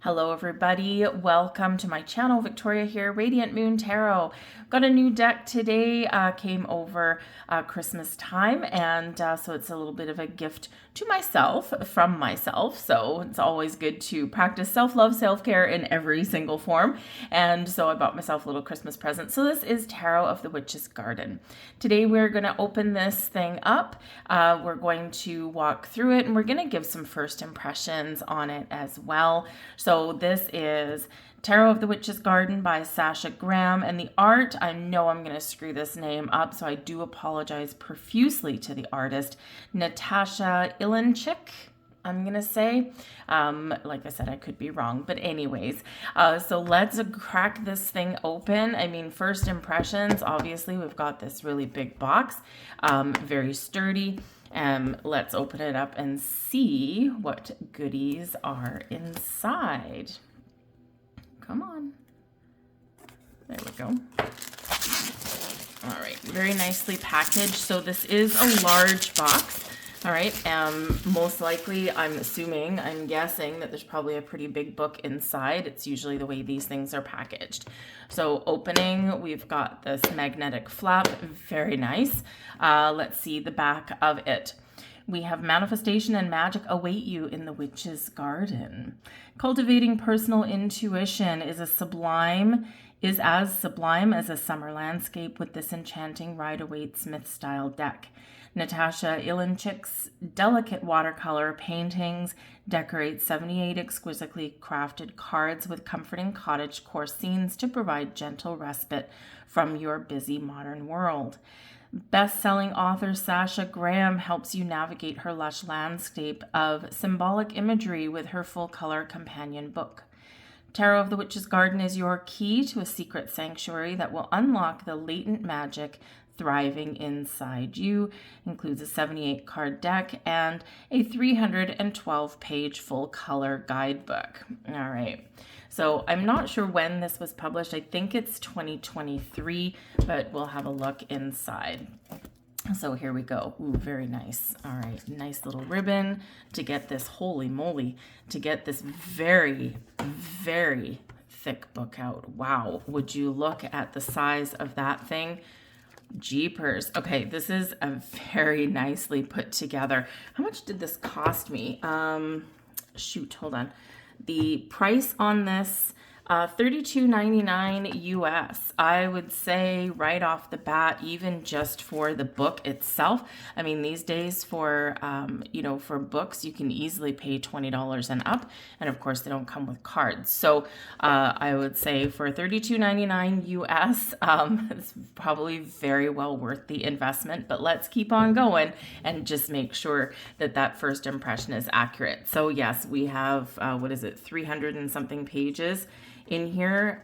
Hello everybody, welcome to my channel. Victoria here, Radiant Moon Tarot. Got a new deck today, came over Christmas time, and so it's a little bit of a gift to myself, from myself. So it's always good to practice self-love, self-care in every single form. And so I bought myself a little Christmas present. So this is Tarot of the Witch's Garden. Today we're going to open this thing up. We're going to walk through it, and we're going to give some first impressions on it as well. So this is Tarot of the Witch's Garden by Sasha Graham, and the art, I know I'm going to screw this name up, so I do apologize profusely to the artist, Natasha Ilinchik, I'm going to say. Like I said, I could be wrong, but anyways, so let's crack this thing open. I mean, first impressions, obviously, we've got this really big box, very sturdy. Let's open it up and see what goodies are inside. Come on. There we go. All right, very nicely packaged. So this is a large box. All right, most likely, I'm guessing that there's probably a pretty big book inside. It's usually the way these things are packaged. So opening, we've got this magnetic flap, very nice. Let's see the back of it. We have manifestation and magic await you in the witch's garden. Cultivating personal intuition is as sublime as a summer landscape with this enchanting Rider-Waite Smith-style deck. Natasha Ilinchik's delicate watercolor paintings decorate 78 exquisitely crafted cards with comforting cottagecore scenes to provide gentle respite from your busy modern world. Best-selling author Sasha Graham helps you navigate her lush landscape of symbolic imagery with her full-color companion book. Tarot of the Witch's Garden is your key to a secret sanctuary that will unlock the latent magic thriving inside you. Includes a 78 card deck and a 312-page full-color guidebook. All right. So I'm not sure when this was published. I think it's 2023, but we'll have a look inside. So here we go. Ooh, very nice. All right, nice little ribbon to get this, holy moly, to get this very, very thick book out. Wow, would you look at the size of that thing? Jeepers. Okay, this is a very nicely put together. How much did this cost me? Shoot, hold on. The price on this, $32.99 US. I would say right off the bat, even just for the book itself. I mean, these days for, for books, you can easily pay $20 and up. And of course, they don't come with cards. So I would say for $32.99 US, it's probably very well worth the investment. But let's keep on going and just make sure that that first impression is accurate. So yes, we have, 300 and something pages in here.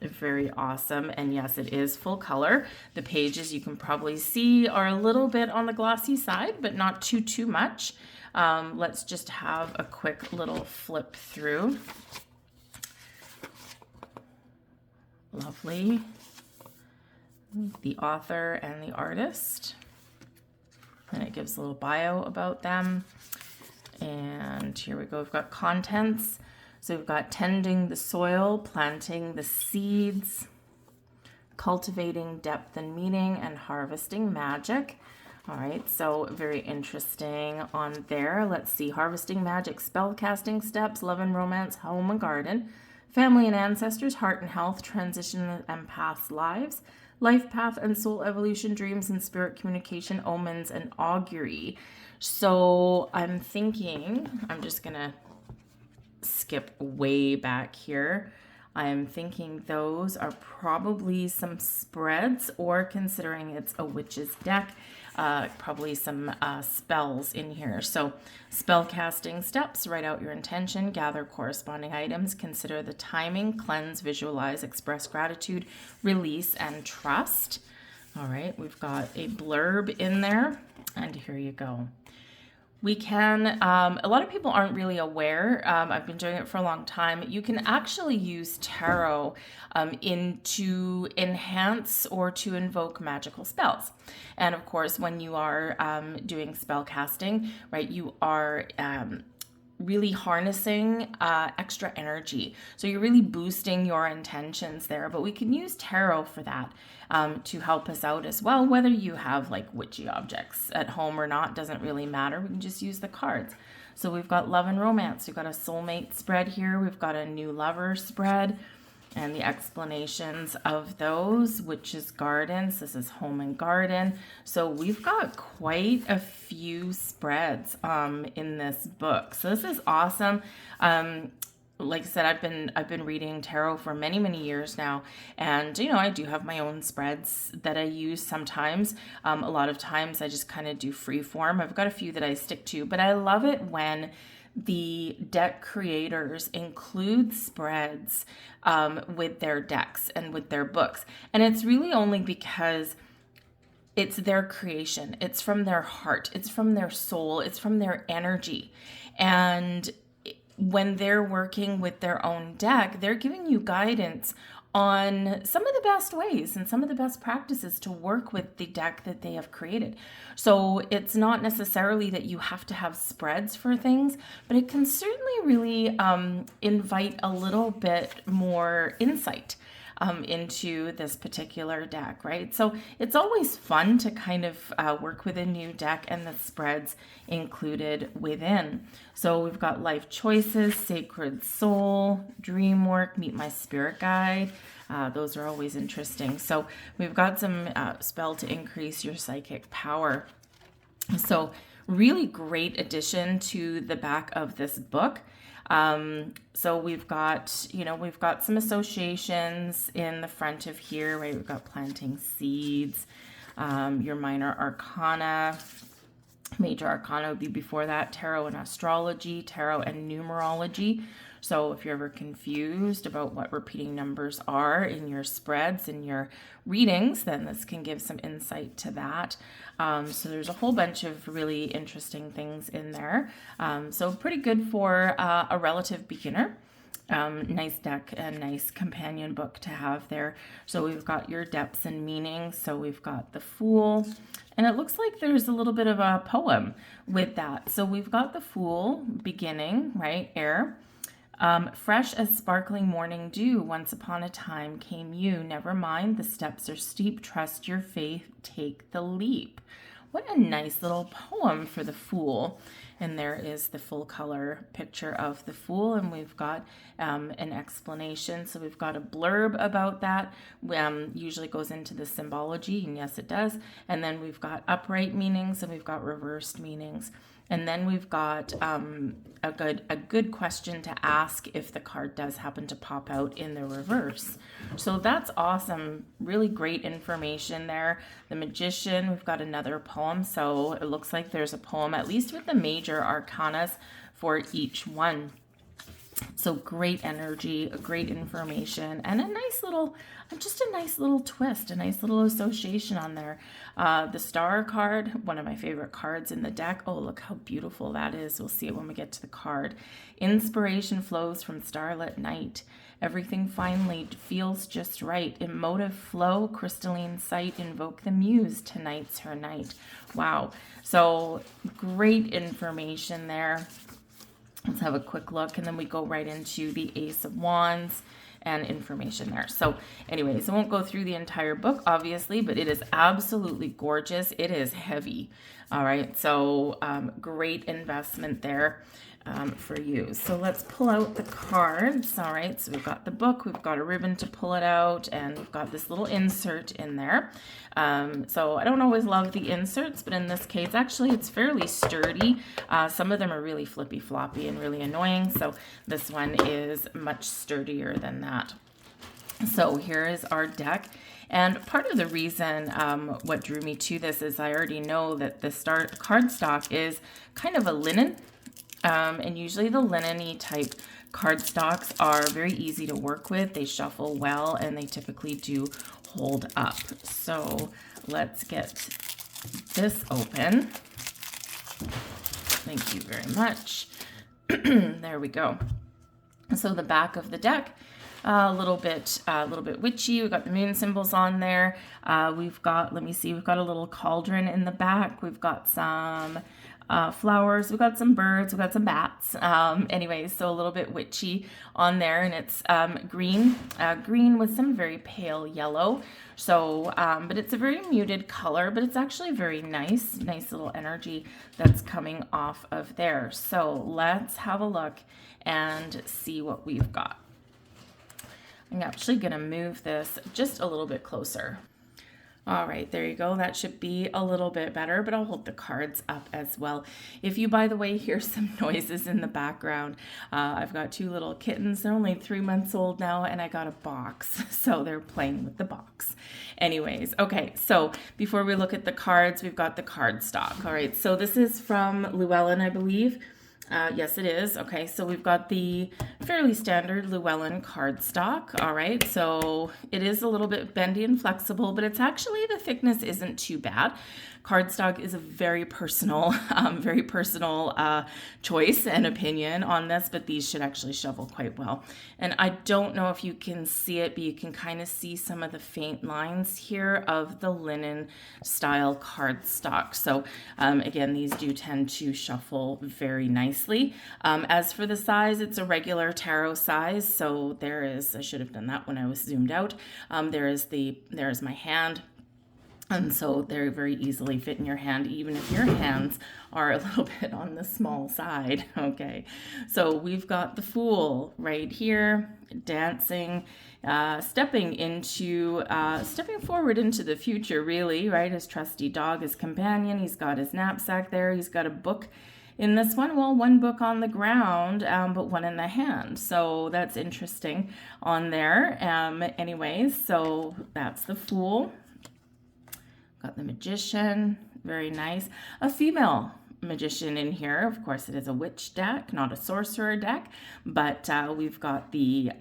Very awesome. And yes, it is full color. The pages you can probably see are a little bit on the glossy side, but not too much. Let's just have a quick little flip through. Lovely. The author and the artist. And it gives a little bio about them. And here we go. We've got contents. So we've got tending the soil, planting the seeds, cultivating depth and meaning, and harvesting magic. All right, so very interesting on there. Let's see, harvesting magic, spell casting steps, love and romance, home and garden, family and ancestors, heart and health, transition and past lives, life path and soul evolution, dreams and spirit communication, omens and augury. So I'm thinking, I'm just gonna skip way back here. I'm thinking those are probably some spreads, or considering it's a witch's deck, probably some spells in here. So spell casting steps, write out your intention, gather corresponding items, consider the timing, cleanse, visualize, express gratitude, release, and trust. All right, we've got a blurb in there, and here you go. We can, a lot of people aren't really aware, I've been doing it for a long time, you can actually use tarot to enhance or to invoke magical spells. And of course, when you are doing spell casting, right, you are really harnessing extra energy. So you're really boosting your intentions there. But we can use tarot for that to help us out as well. Whether you have like witchy objects at home or not, doesn't really matter. We can just use the cards. So we've got love and romance. We've got a soulmate spread here. We've got a new lover spread. And the explanations of those, which is gardens. This is home and garden. So we've got quite a few spreads in this book. So this is awesome. Like I said, I've been reading tarot for many, many years now, and I do have my own spreads that I use sometimes. A lot of times I just kind of do free form. I've got a few that I stick to, but I love it when the deck creators include spreads with their decks and with their books. And it's really only because it's their creation. It's from their heart. It's from their soul. It's from their energy. And when they're working with their own deck, they're giving you guidance on some of the best ways and some of the best practices to work with the deck that they have created. So it's not necessarily that you have to have spreads for things, but it can certainly really invite a little bit more insight into this particular deck, right? So it's always fun to kind of work with a new deck and the spreads included within. So we've got life choices, sacred soul, dream work, meet my spirit guide. Those are always interesting. So we've got some spell to increase your psychic power. So really great addition to the back of this book. So we've got some associations in the front of here, right? We've got planting seeds, your minor arcana, major arcana would be before that, tarot and astrology, tarot and numerology. So if you're ever confused about what repeating numbers are in your spreads and your readings, then this can give some insight to that. So there's a whole bunch of really interesting things in there. So pretty good for a relative beginner. Nice deck and nice companion book to have there. So we've got your depths and meanings. So we've got the Fool, and it looks like there's a little bit of a poem with that. So we've got the Fool beginning, right? Air. Fresh as sparkling morning dew, once upon a time came you. Never mind, the steps are steep. Trust your faith, take the leap. What a nice little poem for the Fool. And there is the full color picture of the Fool, and we've got an explanation. So we've got a blurb about that. Usually goes into the symbology, and yes, it does. And then we've got upright meanings, and we've got reversed meanings. And then we've got a good question to ask if the card does happen to pop out in the reverse. So that's awesome. Really great information there. The Magician, we've got another poem. So it looks like there's a poem, at least with the major arcanas for each one. So great energy, great information, and a nice little twist, a nice little association on there. The Star card, one of my favorite cards in the deck. Oh, look how beautiful that is. We'll see it when we get to the card. Inspiration flows from starlit night. Everything finally feels just right. Emotive flow, crystalline sight, invoke the muse. Tonight's her night. Wow. So great information there. Let's have a quick look, and then we go right into the Ace of Wands and information there. So anyways, I won't go through the entire book, obviously, but it is absolutely gorgeous. It is heavy. All right, so great investment there for you. So let's pull out the cards. All right, so we've got the book, we've got a ribbon to pull it out, and we've got this little insert in there. So I don't always love the inserts, but in this case, actually, it's fairly sturdy. Some of them are really flippy floppy and really annoying. So this one is much sturdier than that. So here is our deck. And part of the reason what drew me to this is I already know that the cardstock is kind of a linen. And usually the linen-y type cardstocks are very easy to work with. They shuffle well, and they typically do hold up. So let's get this open. Thank you very much. There we go. So the back of the deck, a little bit witchy. We've got the moon symbols on there. We've got, let me see, we've got a little cauldron in the back. We've got some flowers. We've got some birds. We've got some bats. Anyways, so a little bit witchy on there, and it's green with some very pale yellow. So, but it's a very muted color, but it's actually very nice little energy that's coming off of there. So let's have a look and see what we've got. I'm actually going to move this just a little bit closer. All right, there you go. That should be a little bit better, but I'll hold the cards up as well. If you, by the way, hear some noises in the background, I've got 2 little kittens. They're only 3 months old now, and I got a box, so they're playing with the box. Anyways, okay, so before we look at the cards, we've got the card stock. All right, so this is from Llewellyn, I believe. Yes, it is. Okay, so we've got the fairly standard Llewellyn cardstock. All right, so it is a little bit bendy and flexible, but it's actually, the thickness isn't too bad. Cardstock is a very personal choice and opinion on this, but these should actually shovel quite well. And I don't know if you can see it, but you can kind of see some of the faint lines here of the linen style cardstock. So again, these do tend to shuffle very nicely. As for the size, it's a regular tarot size. So there is, I should have done that when I was zoomed out. There's my hand. And so they're very easily fit in your hand, even if your hands are a little bit on the small side. Okay, so we've got the Fool right here, dancing, stepping forward into the future, really, right? His trusty dog, his companion. He's got his knapsack there. He's got a book in this one. Well, one book on the ground, but one in the hand. So that's interesting on there. Anyways, so that's the Fool. Got the Magician, very nice. A female magician in here. Of course, it is a witch deck, not a sorcerer deck, but we've got the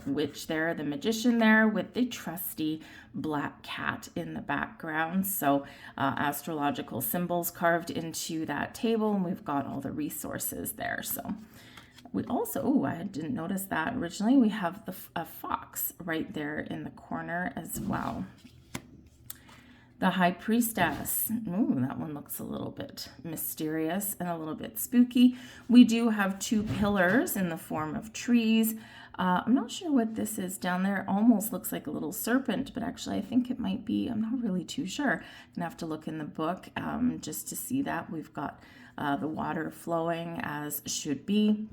witch there, the magician there with the trusty black cat in the background. So astrological symbols carved into that table, and we've got all the resources there. So we also, I didn't notice that originally, we have a fox right there in the corner as well. The High Priestess. Ooh, that one looks a little bit mysterious and a little bit spooky. We do have 2 pillars in the form of trees. I'm not sure what this is down there. It almost looks like a little serpent, but actually I think it might be. I'm not really too sure. I'm going to have to look in the book just to see that. We've got the water flowing as should be.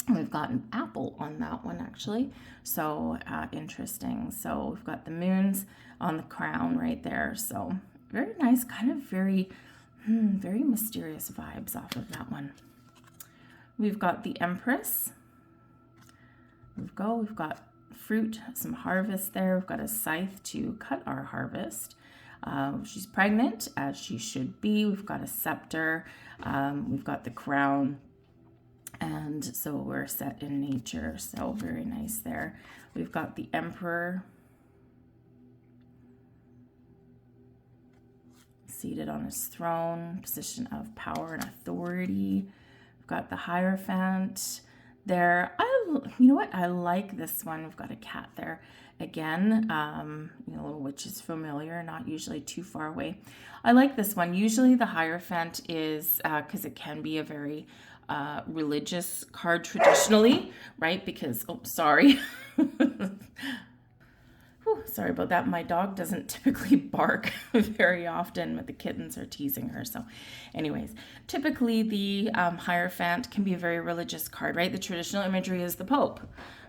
We've got an apple on that one, actually. So interesting. So we've got the moons on the crown right there. So very nice, kind of very mysterious vibes off of that one. We've got the Empress. We've got fruit, some harvest there. We've got a scythe to cut our harvest. She's pregnant, as she should be. We've got a scepter. We've got the crown. And so we're set in nature, so very nice there. We've got the Emperor seated on his throne, position of power and authority. We've got the Hierophant there. You know what? I like this one. We've got a cat there. Again, little witch is familiar, not usually too far away. I like this one. Usually the Hierophant is, because it can be a very religious card traditionally, right? Because, oh, sorry. Sorry about that. My dog doesn't typically bark very often, but the kittens are teasing her. So anyways, typically the Hierophant can be a very religious card, right? The traditional imagery is the Pope,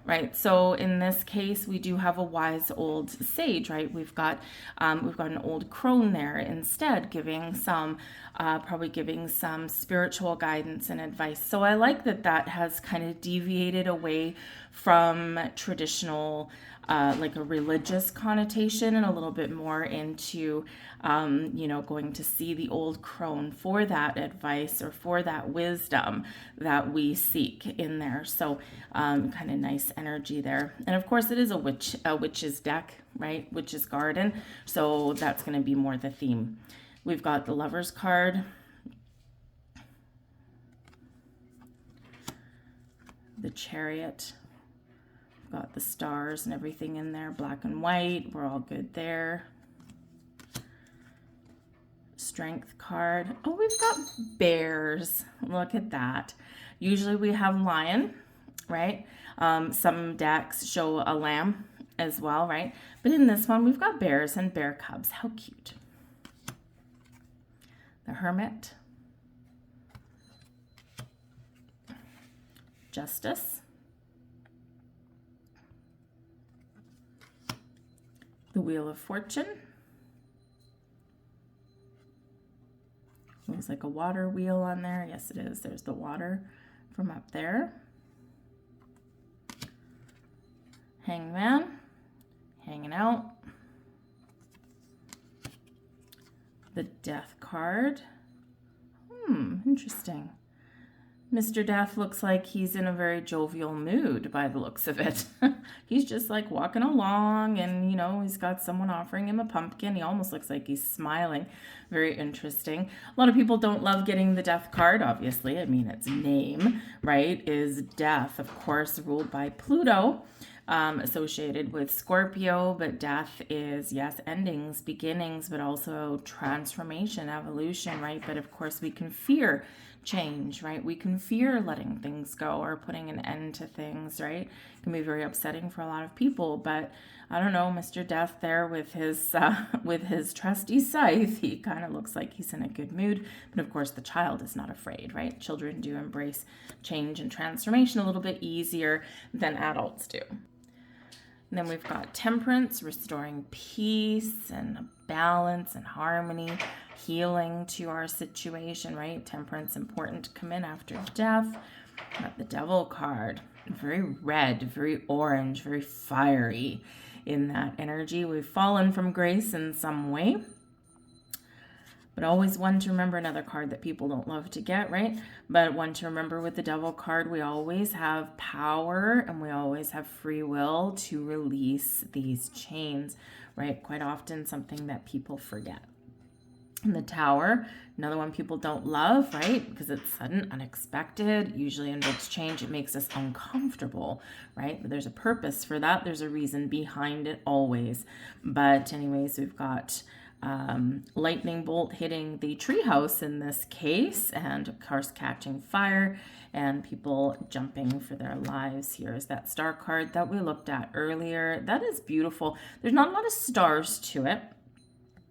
right? So in this case, we do have a wise old sage, right? We've got an old crone there instead, giving some, probably giving some spiritual guidance and advice. So I like that has kind of deviated away from traditional, like a religious connotation, and a little bit more into, going to see the old crone for that advice or for that wisdom that we seek in there. So kind of nice energy there. And of course it is a witch's deck, right? Witch's garden. So that's going to be more the theme. We've got the Lover's card, the Chariot. Got the stars and everything in there, black and white. We're all good there. Strength card. Oh, we've got bears. Look at that. Usually we have lion, right? Some decks show a lamb as well, right? But in this one, we've got bears and bear cubs. How cute. The Hermit. Justice. The Wheel of Fortune. Looks like a water wheel on there. Yes, it is. There's the water from up there. Hangman, hanging out. The Death card. Interesting. Mr. Death looks like he's in a very jovial mood by the looks of it. He's just like walking along and, you know, he's got someone offering him a pumpkin. He almost looks like he's smiling. Very interesting. A lot of people don't love getting the Death card, obviously. I mean, its name, right, is Death, of course, ruled by Pluto. Associated with Scorpio, but death is, yes, endings, beginnings, but also transformation, evolution, right? But of course, we can fear change, right? We can fear letting things go or putting an end to things, right? It can be very upsetting for a lot of people, but I don't know, Mr. Death there with his trusty scythe, he kind of looks like he's in a good mood, but of course the child is not afraid, right? Children do embrace change and transformation a little bit easier than adults do. And then we've got Temperance, restoring peace and balance and harmony, healing to our situation, right? Temperance, important to come in after death. Got the Devil card, very red, very orange, very fiery in that energy. We've fallen from grace in some way. But always one to remember, another card that people don't love to get, right? But one to remember with the Devil card, we always have power and we always have free will to release these chains, right? Quite often something that people forget. And the Tower, another one people don't love, right? Because it's sudden, unexpected, usually invokes change. It makes us uncomfortable, right? But there's a purpose for that. There's a reason behind it always. But anyways, we've got lightning bolt hitting the treehouse in this case, and of course catching fire and people jumping for their lives. Here is that star card that we looked at earlier. That is beautiful. There's not a lot of stars to it,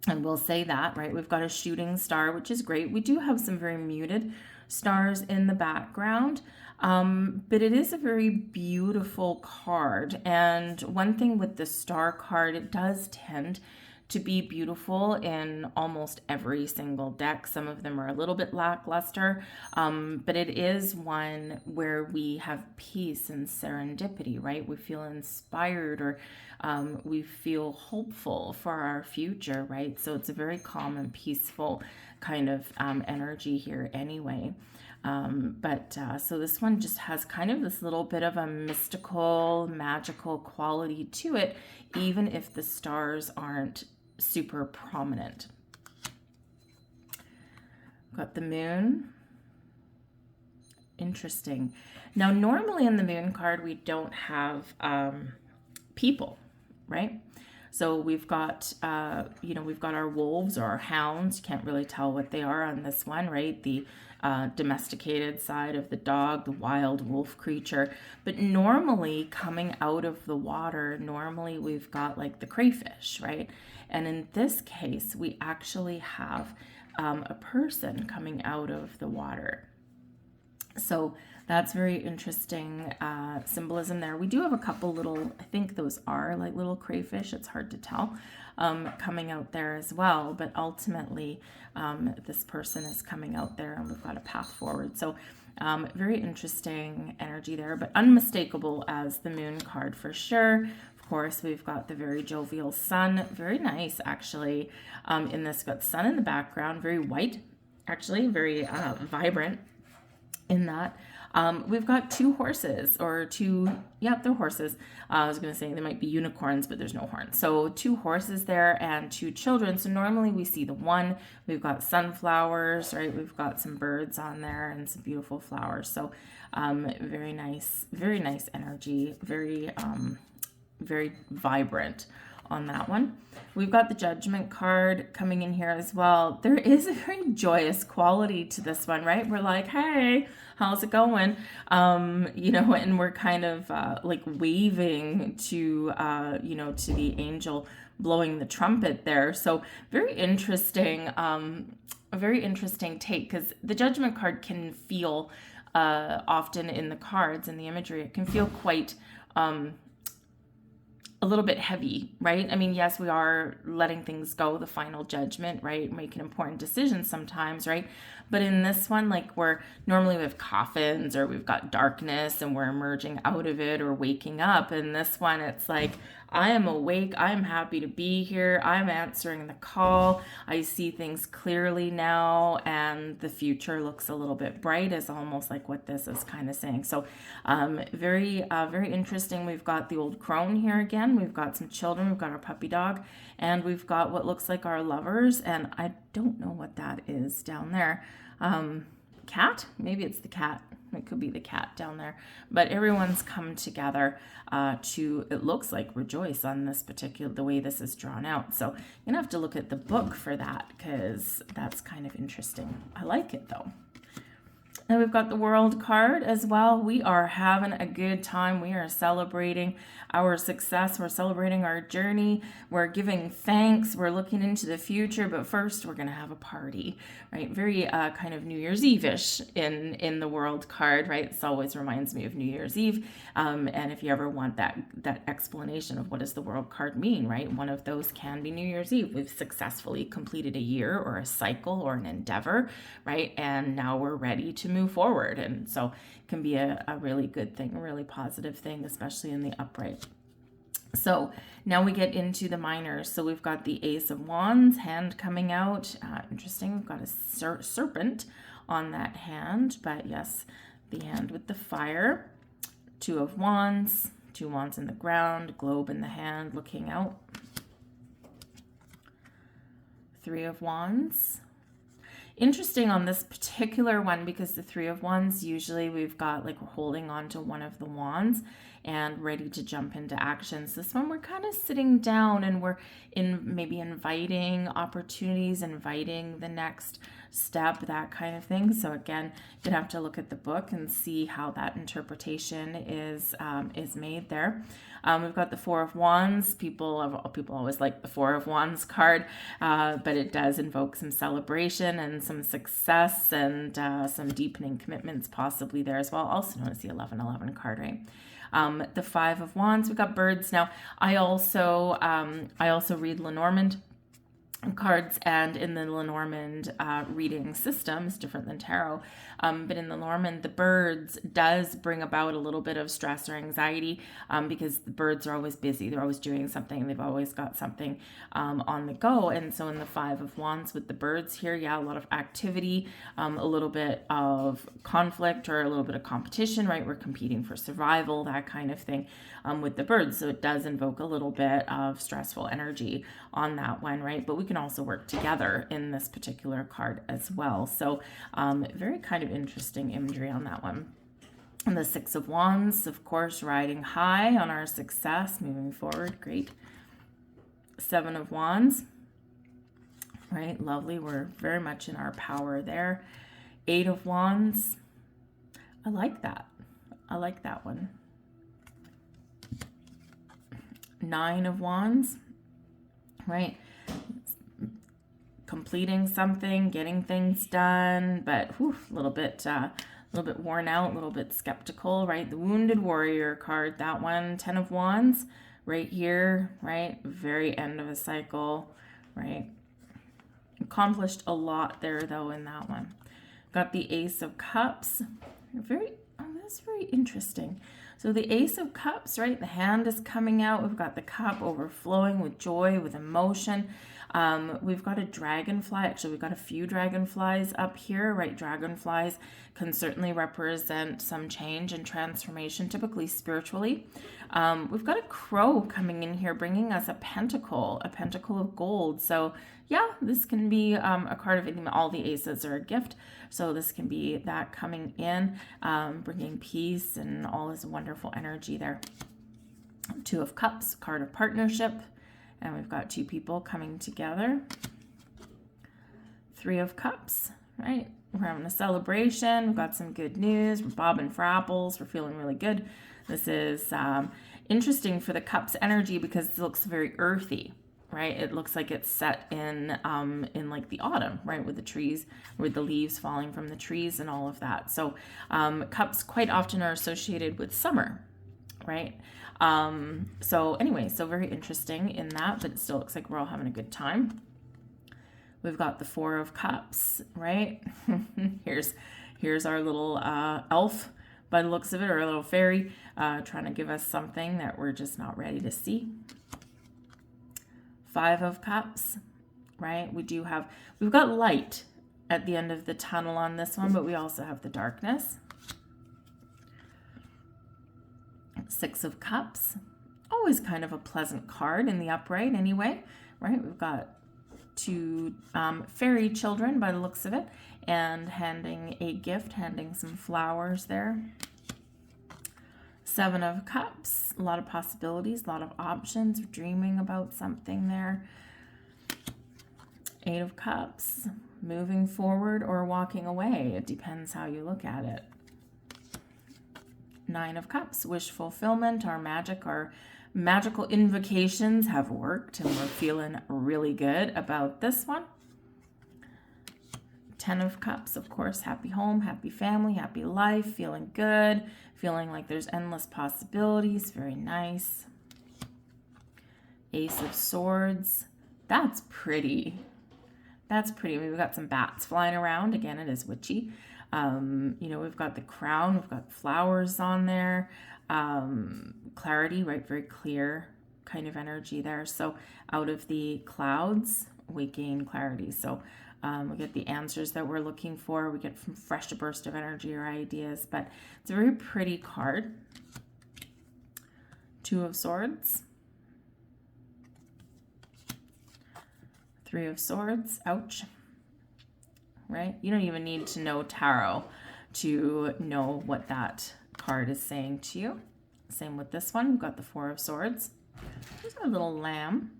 and we'll say that, right? We've got a shooting star, which is great. We do have some very muted stars in the background, but it is a very beautiful card. And one thing with the star card, it does tend to be beautiful in almost every single deck. Some of them are a little bit lackluster, but it is one where we have peace and serendipity, right? We feel inspired, or we feel hopeful for our future, right? So it's a very calm and peaceful kind of energy here anyway. So this one just has kind of this little bit of a mystical, magical quality to it, even if the stars aren't super prominent. Got the Moon. Interesting. Now, normally in the Moon card, we don't have people, right? So we've got, we've got our wolves or our hounds. You can't really tell what they are on this one, right? The domesticated side of the dog, the wild wolf creature. But normally coming out of the water, normally we've got like the crayfish, right? And in this case, we actually have a person coming out of the water. So that's very interesting symbolism there. We do have a couple little, I think those are like little crayfish, it's hard to tell, coming out there as well. But ultimately, this person is coming out there and we've got a path forward. So very interesting energy there, but unmistakable as the Moon card for sure. Of course, we've got the very jovial Sun, very nice actually. In this, got the sun in the background, very white, actually, very vibrant in that. We've got two horses, or two, yeah, they're horses. I was going to say they might be unicorns, but there's no horns. So two horses there and two children. So normally we see the one, we've got sunflowers, right? We've got some birds on there and some beautiful flowers. So very nice energy, very vibrant on that one. We've got the Judgment card coming in here as well. There is a very joyous quality to this one, right? We're like, hey, how's it going? You know, and we're kind of like waving to, you know, to the angel blowing the trumpet there. So very interesting, a very interesting take, because the Judgment card can feel often in the cards and the imagery, it can feel quite a little bit heavy, right? I mean, yes, we are letting things go, the final judgment, right? Making important decisions sometimes, right? But in this one, like we have coffins or we've got darkness and we're emerging out of it or waking up. In this one, it's like, I am awake. I'm happy to be here. I'm answering the call. I see things clearly now, and the future looks a little bit bright, is almost like what this is kind of saying. So very interesting. We've got the old crone here again. We've got some children. We've got our puppy dog, and we've got what looks like our lovers. And I don't know what that is down there. Cat? Maybe it's the cat. It could be the cat down there. But everyone's come together to, it looks like, rejoice on this particular, the way this is drawn out. So you're going to have to look at the book for that, because that's kind of interesting. I like it though. And we've got the World card as well. We are having a good time. We are celebrating our success. We're celebrating our journey. We're giving thanks. We're looking into the future. But first, we're going to have a party, right? Very kind of New Year's Eve-ish in the World card, right? This always reminds me of New Year's Eve. And if you ever want that explanation of what does the World card mean, right? One of those can be New Year's Eve. We've successfully completed a year or a cycle or an endeavor, right? And now we're ready to move forward. And so it can be a really good thing, a really positive thing, especially in the upright. So now we get into the minors. So we've got the Ace of Wands hand coming out. Interesting. We've got a serpent on that hand, but yes, the hand with the fire. Two of Wands, 2 wands in the ground, globe in the hand looking out. 3 of Wands. Interesting on this particular one, because the 3 of Wands, usually we've got like we're holding on to one of the wands and ready to jump into actions. This one, we're kind of sitting down and we're maybe inviting opportunities, inviting the next step, that kind of thing. So again, you'd have to look at the book and see how that interpretation is made there. We've got the 4 of Wands. People always like the 4 of Wands card, but it does invoke some celebration and some success and some deepening commitments possibly there as well. Also known as the 1111 card, right? The 5 of Wands. We've got birds. Now, I also read Lenormand cards, and in the Lenormand reading system is different than tarot, but in the Lenormand, the birds does bring about a little bit of stress or anxiety, because the birds are always busy, they're always doing something, they've always got something on the go. And so in the 5 of Wands with the birds here, yeah, a lot of activity, a little bit of conflict or a little bit of competition, right? We're competing for survival, that kind of thing, with the birds. So it does invoke a little bit of stressful energy on that one, right? But we can also work together in this particular card as well. So very kind of interesting imagery on that one. And the 6 of Wands, of course, riding high on our success, moving forward, great. 7 of Wands, right? Lovely. We're very much in our power there. 8 of Wands. I like that. I like that one. 9 of Wands, right? Completing something, getting things done, but a little bit worn out, a little bit skeptical, right? The Wounded Warrior card, that one. 10 of Wands, right here, right? Very end of a cycle, right? Accomplished a lot there, though, in that one. Got the Ace of Cups. That's very interesting. So the Ace of Cups, right? The hand is coming out. We've got the cup overflowing with joy, with emotion. We've got a dragonfly. Actually, we've got a few dragonflies up here, right? Dragonflies can certainly represent some change and transformation, typically spiritually. We've got a crow coming in here, bringing us a pentacle of gold. So yeah, this can be a card of all the aces are a gift. So this can be that coming in, bringing peace and all this wonderful energy there. 2 of Cups, card of partnership. And we've got two people coming together. Three of Cups, right? We're having a celebration. We've got some good news. We're bobbing for apples. We're feeling really good. This is interesting for the Cups energy because it looks very earthy, right? It looks like it's set in like the autumn, right? With the trees, with the leaves falling from the trees and all of that. So Cups quite often are associated with summer, right? So anyway, so very interesting in that, but it still looks like we're all having a good time. We've got the Four of Cups, right? here's our little elf by the looks of it, or a little fairy trying to give us something that we're just not ready to see. Five of Cups, right? We've got light at the end of the tunnel on this one, but we also have the darkness. Six of Cups, always kind of a pleasant card in the upright anyway, right? We've got two fairy children by the looks of it, and handing a gift, handing some flowers there. Seven of Cups, a lot of possibilities, a lot of options, dreaming about something there. Eight of Cups, moving forward or walking away. It depends how you look at it. Nine of Cups, wish fulfillment, our magical invocations have worked and we're feeling really good about this one. 10 of Cups, of course, happy home, happy family, happy life, feeling good, feeling like there's endless possibilities, very nice. Ace of Swords, that's pretty. That's pretty. We've got some bats flying around. Again, it is witchy. We've got the crown, we've got flowers on there. Clarity, right? Very clear kind of energy there. So out of the clouds, we gain clarity. So we get the answers that we're looking for. We get from fresh burst of energy or ideas, but it's a very pretty card. Two of Swords. Three of Swords. Ouch. Right? You don't even need to know tarot to know what that card is saying to you. Same with this one. We've got the Four of Swords. There's our little lamb.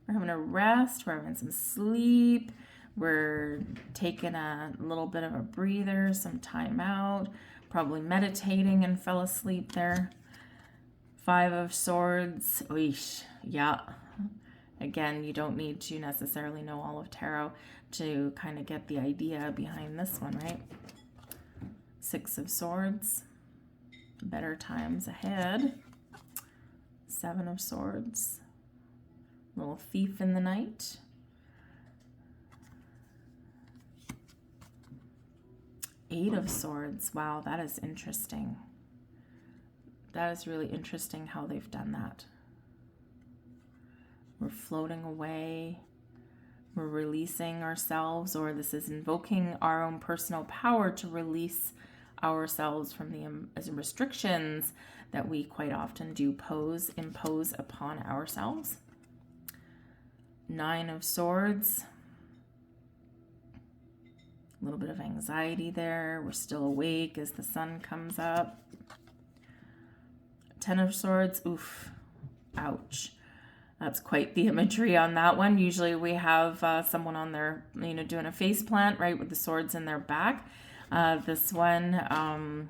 We're having a rest. We're having some sleep. We're taking a little bit of a breather, some time out. Probably meditating and fell asleep there. Five of Swords. Oish. Yeah. Again, you don't need to necessarily know all of tarot to kind of get the idea behind this one, right? Six of Swords. Better times ahead. Seven of Swords. Little thief in the night. Eight of Swords. Wow, that is interesting. That is really interesting how they've done that. We're floating away. We're releasing ourselves, or this is invoking our own personal power to release ourselves from the restrictions that we quite often do impose upon ourselves. Nine of Swords. A little bit of anxiety there. We're still awake as the sun comes up. 10 of Swords. Oof. Ouch. That's quite the imagery on that one. Usually we have someone on there, doing a face plant, right, with the swords in their back. This one,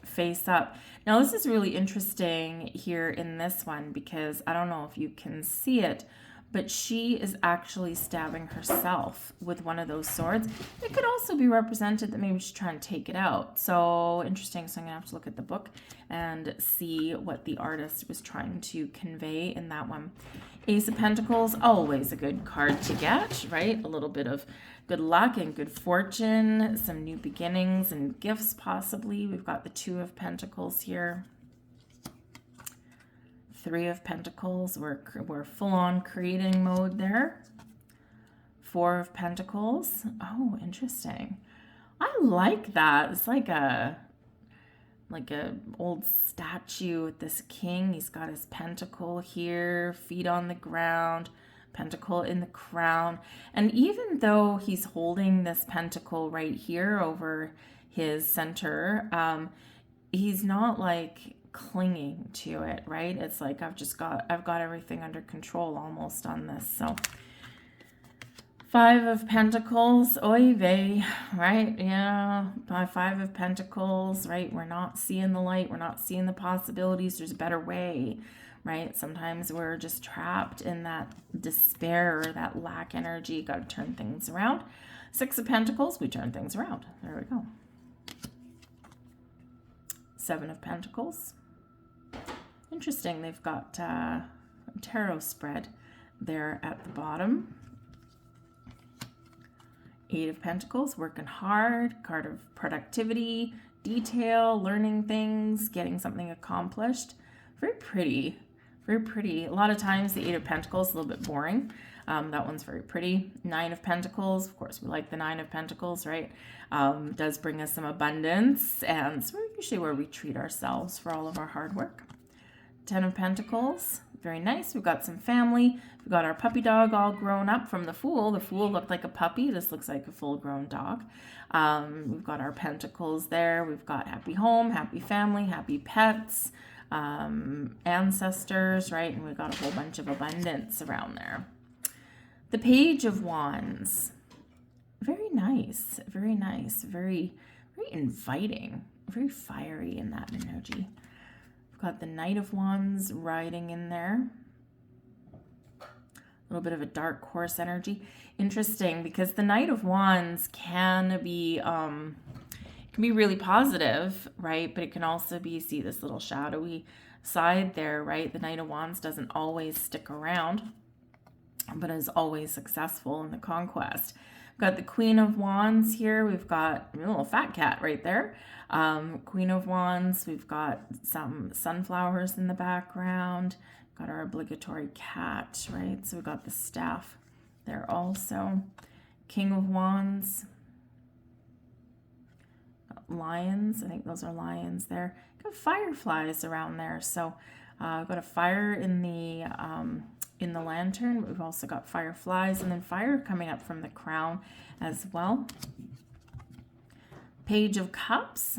face up. Now, this is really interesting here in this one because I don't know if you can see it, but she is actually stabbing herself with one of those swords. It could also be represented that maybe she's trying to take it out. So interesting. So I'm going to have to look at the book and see what the artist was trying to convey in that one. Ace of Pentacles, always a good card to get, right? A little bit of good luck and good fortune, some new beginnings and gifts possibly. We've got the Two of Pentacles here. Three of Pentacles, we're full-on creating mode there. Four of Pentacles. Oh, interesting. I like that. It's like a old statue with this king. He's got his pentacle here, feet on the ground, pentacle in the crown. And even though he's holding this pentacle right here over his center, he's not like clinging to it, right? It's like I've got everything under control almost on this. So Five of Pentacles, oy vey, right? Yeah, by Five of Pentacles, right? We're not seeing the light. We're not seeing the possibilities. There's a better way, right? Sometimes we're just trapped in that despair or that lack energy. Got to turn things around. Six of Pentacles, we turn things around. There we go. Seven of Pentacles. Interesting. They've got a tarot spread there at the bottom. Eight of Pentacles, working hard, card of productivity, detail, learning things, getting something accomplished. Very pretty, very pretty. A lot of times the Eight of Pentacles is a little bit boring. That one's very pretty. Nine of Pentacles, of course, we like the Nine of Pentacles, right? Does bring us some abundance, and so usually where we treat ourselves for all of our hard work. 10 of Pentacles, very nice. We've got some family. We've got our puppy dog all grown up from the Fool. The Fool looked like a puppy. This looks like a full-grown dog. We've got our pentacles there. We've got happy home, happy family, happy pets, ancestors, right? And we've got a whole bunch of abundance around there. The Page of Wands, very nice, very nice, very inviting, very fiery in that energy. We've got the Knight of Wands riding in there. A little bit of a dark horse energy. Interesting, because the Knight of Wands can be really positive, right? But it can also be, see this little shadowy side there, right? The Knight of Wands doesn't always stick around, but is always successful in the conquest. We've got the Queen of Wands here. We've got a little fat cat right there. Queen of Wands. We've got some sunflowers in the background. Got our obligatory cat, right? So we've got the staff there also. King of Wands. Got lions. I think those are lions there. Got fireflies around there. So we've got a fire in the lantern. We've also got fireflies and then fire coming up from the crown as well. Page of Cups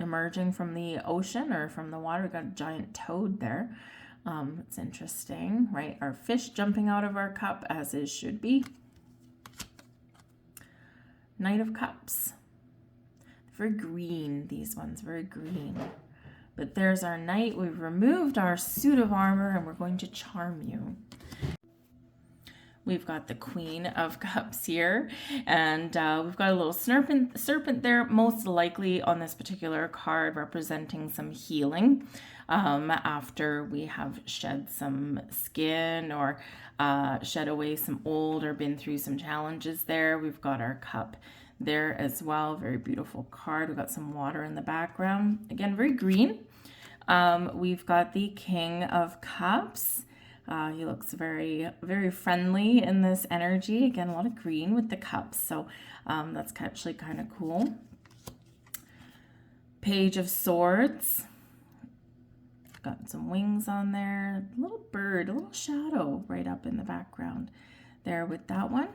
emerging from the ocean or from the water. We've got a giant toad there. It's interesting, right? Our fish jumping out of our cup, as is should be. Knight of Cups. Very green, these ones, very green. But there's our knight. We've removed our suit of armor and we're going to charm you. We've got the Queen of Cups here, and we've got a little serpent there, most likely on this particular card representing some healing after we have shed some skin or shed away some old or been through some challenges there. We've got our cup there as well. Very beautiful card. We've got some water in the background. Again, very green. We've got the King of Cups. He looks very, very friendly in this energy. Again, a lot of green with the cups, so that's actually kind of cool. Page of Swords. Got some wings on there. A little bird, a little shadow right up in the background there with that one.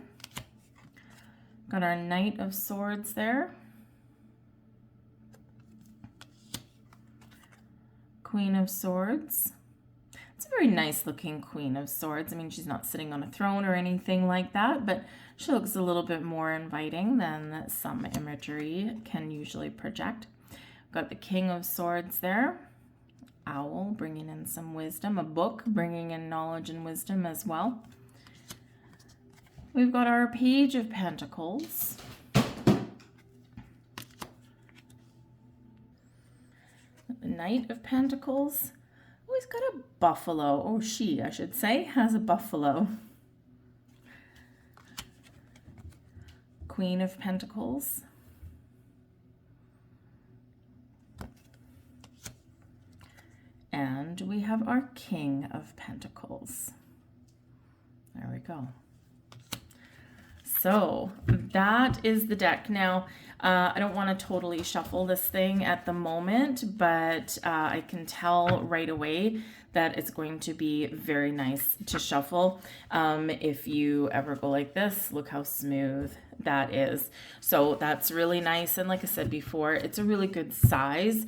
Got our Knight of Swords there. Queen of Swords. It's a very nice looking Queen of Swords. I mean, she's not sitting on a throne or anything like that, but she looks a little bit more inviting than some imagery can usually project. Got the King of Swords there. Owl bringing in some wisdom. A book bringing in knowledge and wisdom as well. We've got our Page of Pentacles. The Knight of Pentacles. Oh, he's got a buffalo. Oh, she, I should say, has a buffalo. Queen of Pentacles. And we have our King of Pentacles. There we go. So that is the deck. Now, I don't want to totally shuffle this thing at the moment, but I can tell right away that it's going to be very nice to shuffle. If you ever go like this, look how smooth that is. So that's really nice. And like I said before, it's a really good size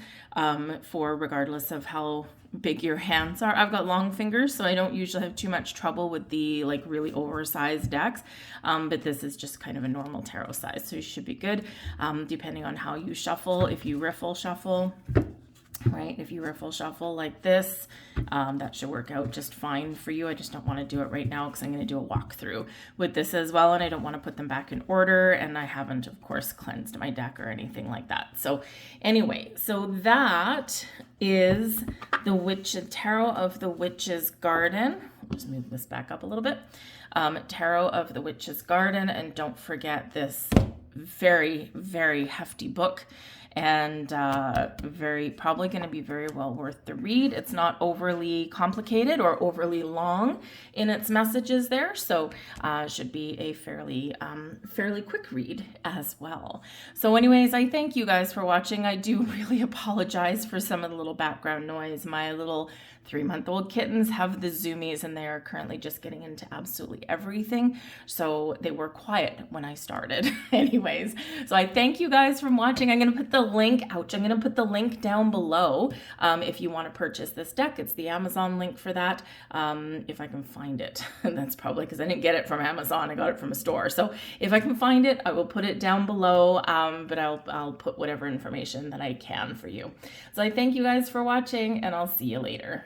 for regardless of how big your hands are. I've got long fingers, so I don't usually have too much trouble with the like really oversized decks, but this is just kind of a normal tarot size, so you should be good depending on how you shuffle. If you riffle shuffle, right, if you riffle shuffle like this, that should work out just fine for you. I just don't want to do it right now because I'm going to do a walkthrough with this as well, and I don't want to put them back in order, and I haven't, of course, cleansed my deck or anything like that. So anyway, so that is the Tarot of the Witch's Garden. I'll just move this back up a little bit. Tarot of the Witch's Garden, and don't forget this very, very hefty book, and probably going to be very well worth the read. It's not overly complicated or overly long in its messages there, so should be a fairly quick read as well. So anyways, I thank you guys for watching. I do really apologize for some of the little background noise. My little 3-month-old kittens have the zoomies, and they are currently just getting into absolutely everything, so they were quiet when I started. Anyways, so I thank you guys for watching. I'm going to put the link, I'm going to put the link down below if you want to purchase this deck. It's the Amazon link for that, if I can find it. And that's probably because I didn't get it from Amazon. I got it from a store. So if I can find it, I will put it down below, but I'll put whatever information that I can for you. So I thank you guys for watching, and I'll see you later.